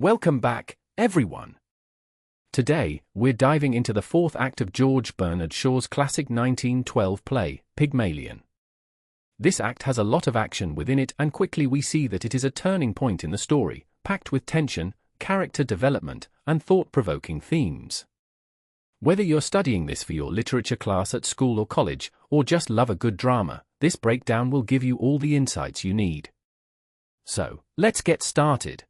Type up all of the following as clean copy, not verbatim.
Welcome back, everyone. Today, we're diving into the fourth act of George Bernard Shaw's classic 1912 play, Pygmalion. This act has a lot of action within it, and quickly we see that it is a turning point in the story, packed with tension, character development, and thought-provoking themes. Whether you're studying this for your literature class at school or college, or just love a good drama, this breakdown will give you all the insights you need. So, let's get started.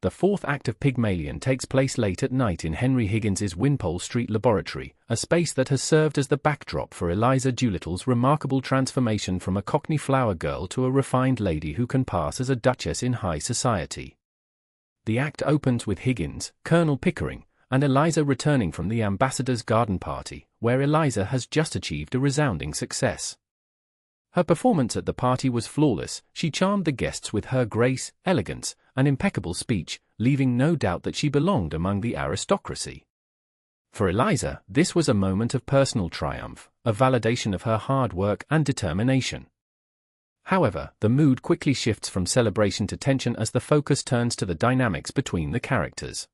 The fourth act of Pygmalion takes place late at night in Henry Higgins's Wimpole Street laboratory, a space that has served as the backdrop for Eliza Doolittle's remarkable transformation from a Cockney flower girl to a refined lady who can pass as a duchess in high society. The act opens with Higgins, Colonel Pickering, and Eliza returning from the ambassador's garden party, where Eliza has just achieved a resounding success. Her performance at the party was flawless. She charmed the guests with her grace, elegance, and impeccable speech, leaving no doubt that she belonged among the aristocracy. For Eliza, this was a moment of personal triumph, a validation of her hard work and determination. However, the mood quickly shifts from celebration to tension as the focus turns to the dynamics between the characters.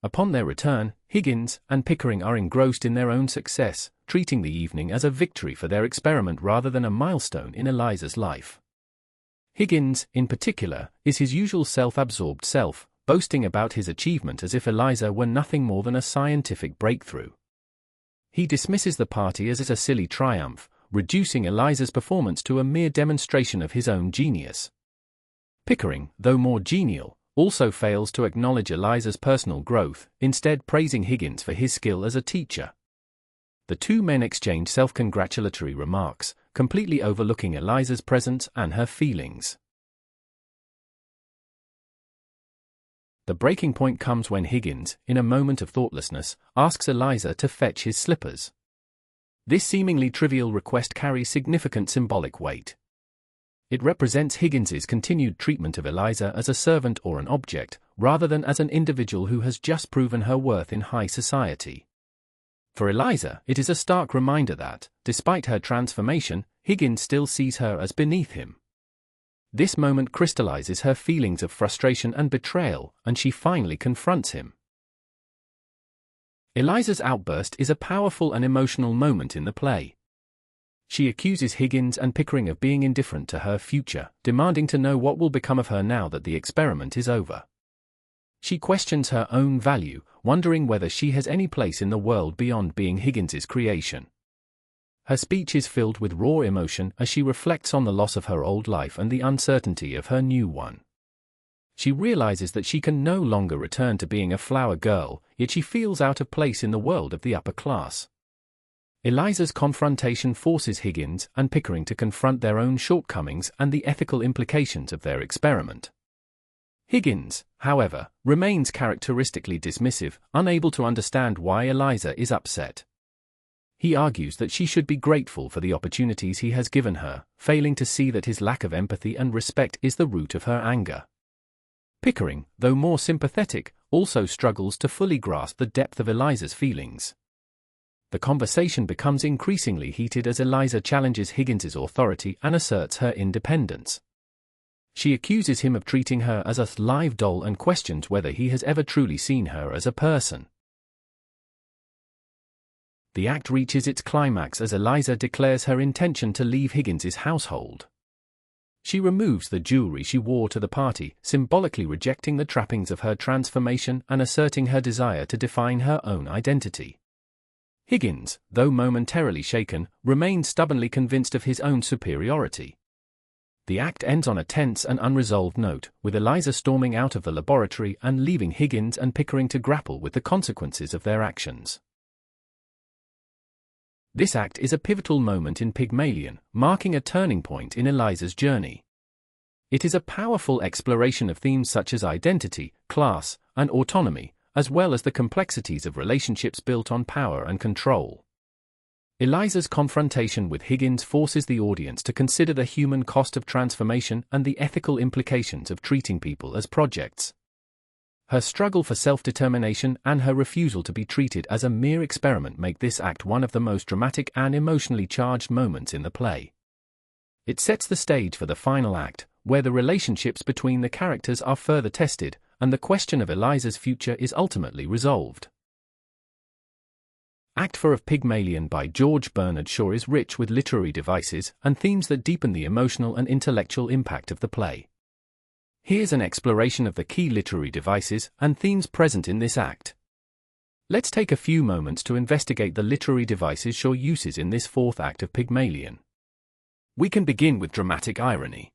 Upon their return, Higgins and Pickering are engrossed in their own success, treating the evening as a victory for their experiment rather than a milestone in Eliza's life. Higgins, in particular, is his usual self-absorbed self, boasting about his achievement as if Eliza were nothing more than a scientific breakthrough. He dismisses the party as a silly triumph, reducing Eliza's performance to a mere demonstration of his own genius. Pickering, though more genial, also fails to acknowledge Eliza's personal growth, instead praising Higgins for his skill as a teacher. The two men exchange self-congratulatory remarks, completely overlooking Eliza's presence and her feelings. The breaking point comes when Higgins, in a moment of thoughtlessness, asks Eliza to fetch his slippers. This seemingly trivial request carries significant symbolic weight. It represents Higgins's continued treatment of Eliza as a servant or an object, rather than as an individual who has just proven her worth in high society. For Eliza, it is a stark reminder that, despite her transformation, Higgins still sees her as beneath him. This moment crystallizes her feelings of frustration and betrayal, and she finally confronts him. Eliza's outburst is a powerful and emotional moment in the play. She accuses Higgins and Pickering of being indifferent to her future, demanding to know what will become of her now that the experiment is over. She questions her own value, wondering whether she has any place in the world beyond being Higgins's creation. Her speech is filled with raw emotion as she reflects on the loss of her old life and the uncertainty of her new one. She realizes that she can no longer return to being a flower girl, yet she feels out of place in the world of the upper class. Eliza's confrontation forces Higgins and Pickering to confront their own shortcomings and the ethical implications of their experiment. Higgins, however, remains characteristically dismissive, unable to understand why Eliza is upset. He argues that she should be grateful for the opportunities he has given her, failing to see that his lack of empathy and respect is the root of her anger. Pickering, though more sympathetic, also struggles to fully grasp the depth of Eliza's feelings. The conversation becomes increasingly heated as Eliza challenges Higgins's authority and asserts her independence. She accuses him of treating her as a live doll and questions whether he has ever truly seen her as a person. The act reaches its climax as Eliza declares her intention to leave Higgins's household. She removes the jewelry she wore to the party, symbolically rejecting the trappings of her transformation and asserting her desire to define her own identity. Higgins, though momentarily shaken, remains stubbornly convinced of his own superiority. The act ends on a tense and unresolved note, with Eliza storming out of the laboratory and leaving Higgins and Pickering to grapple with the consequences of their actions. This act is a pivotal moment in Pygmalion, marking a turning point in Eliza's journey. It is a powerful exploration of themes such as identity, class, and autonomy, as well as the complexities of relationships built on power and control. Eliza's confrontation with Higgins forces the audience to consider the human cost of transformation and the ethical implications of treating people as projects. Her struggle for self-determination and her refusal to be treated as a mere experiment make this act one of the most dramatic and emotionally charged moments in the play. It sets the stage for the final act, where the relationships between the characters are further tested, and the question of Eliza's future is ultimately resolved. Act 4 of Pygmalion by George Bernard Shaw is rich with literary devices and themes that deepen the emotional and intellectual impact of the play. Here's an exploration of the key literary devices and themes present in this act. Let's take a few moments to investigate the literary devices Shaw uses in this fourth act of Pygmalion. We can begin with dramatic irony.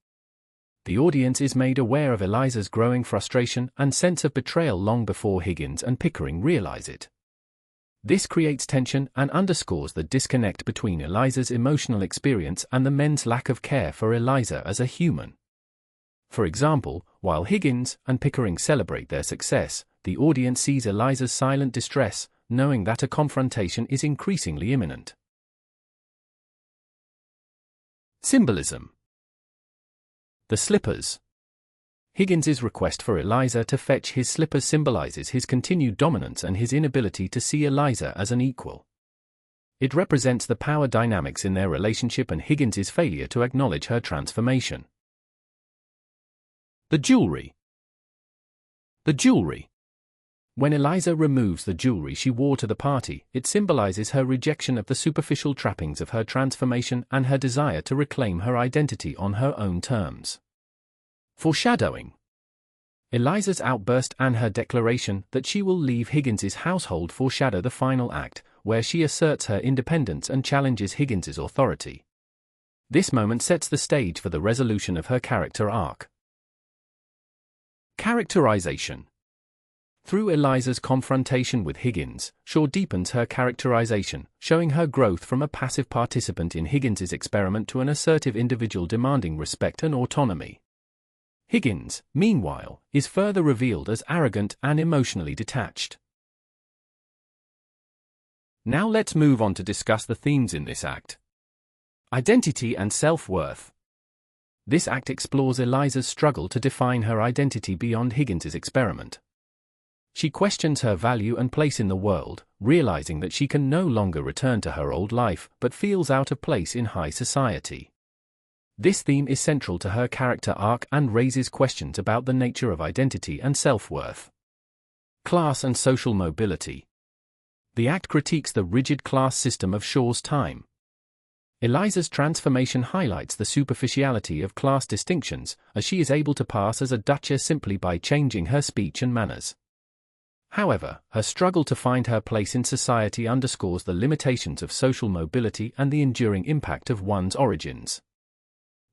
The audience is made aware of Eliza's growing frustration and sense of betrayal long before Higgins and Pickering realize it. This creates tension and underscores the disconnect between Eliza's emotional experience and the men's lack of care for Eliza as a human. For example, while Higgins and Pickering celebrate their success, the audience sees Eliza's silent distress, knowing that a confrontation is increasingly imminent. Symbolism. The slippers. Higgins's request for Eliza to fetch his slippers symbolizes his continued dominance and his inability to see Eliza as an equal. It represents the power dynamics in their relationship and Higgins's failure to acknowledge her transformation. The jewelry. The jewelry. When Eliza removes the jewelry she wore to the party, it symbolizes her rejection of the superficial trappings of her transformation and her desire to reclaim her identity on her own terms. Foreshadowing. Eliza's outburst and her declaration that she will leave Higgins's household foreshadow the final act, where she asserts her independence and challenges Higgins's authority. This moment sets the stage for the resolution of her character arc. Characterization. Through Eliza's confrontation with Higgins, Shaw deepens her characterization, showing her growth from a passive participant in Higgins's experiment to an assertive individual demanding respect and autonomy. Higgins, meanwhile, is further revealed as arrogant and emotionally detached. Now let's move on to discuss the themes in this act. Identity and self-worth. This act explores Eliza's struggle to define her identity beyond Higgins's experiment. She questions her value and place in the world, realizing that she can no longer return to her old life but feels out of place in high society. This theme is central to her character arc and raises questions about the nature of identity and self-worth. Class and social mobility. The act critiques the rigid class system of Shaw's time. Eliza's transformation highlights the superficiality of class distinctions, as she is able to pass as a duchess simply by changing her speech and manners. However, her struggle to find her place in society underscores the limitations of social mobility and the enduring impact of one's origins.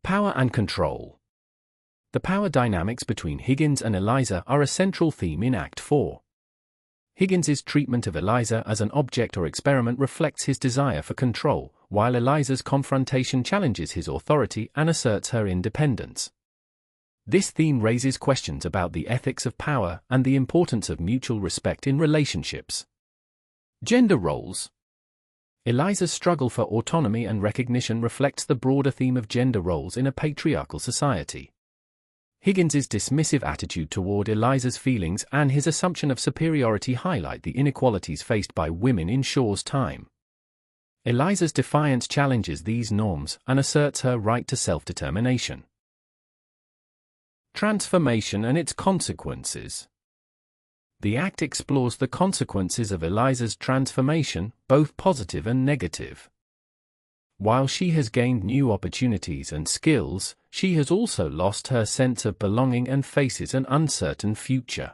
Power and control. The power dynamics between Higgins and Eliza are a central theme in Act 4. Higgins's treatment of Eliza as an object or experiment reflects his desire for control, while Eliza's confrontation challenges his authority and asserts her independence. This theme raises questions about the ethics of power and the importance of mutual respect in relationships. Gender roles. Eliza's struggle for autonomy and recognition reflects the broader theme of gender roles in a patriarchal society. Higgins's dismissive attitude toward Eliza's feelings and his assumption of superiority highlight the inequalities faced by women in Shaw's time. Eliza's defiance challenges these norms and asserts her right to self-determination. Transformation and its consequences. The act explores the consequences of Eliza's transformation, both positive and negative. While she has gained new opportunities and skills, she has also lost her sense of belonging and faces an uncertain future.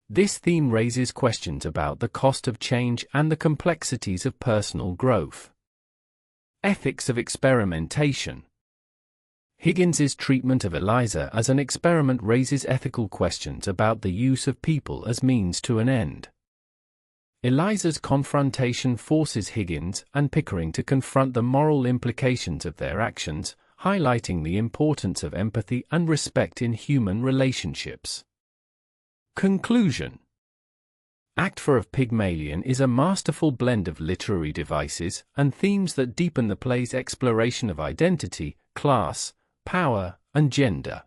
This theme raises questions about the cost of change and the complexities of personal growth. Ethics of experimentation. Higgins's treatment of Eliza as an experiment raises ethical questions about the use of people as means to an end. Eliza's confrontation forces Higgins and Pickering to confront the moral implications of their actions, highlighting the importance of empathy and respect in human relationships. Conclusion. Act 4 of Pygmalion is a masterful blend of literary devices and themes that deepen the play's exploration of identity, class, power, and gender.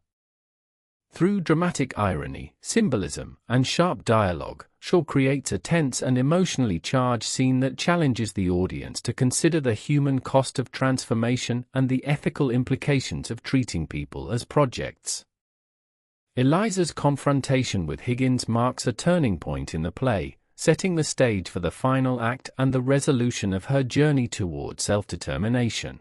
Through dramatic irony, symbolism, and sharp dialogue, Shaw creates a tense and emotionally charged scene that challenges the audience to consider the human cost of transformation and the ethical implications of treating people as projects. Eliza's confrontation with Higgins marks a turning point in the play, setting the stage for the final act and the resolution of her journey toward self-determination.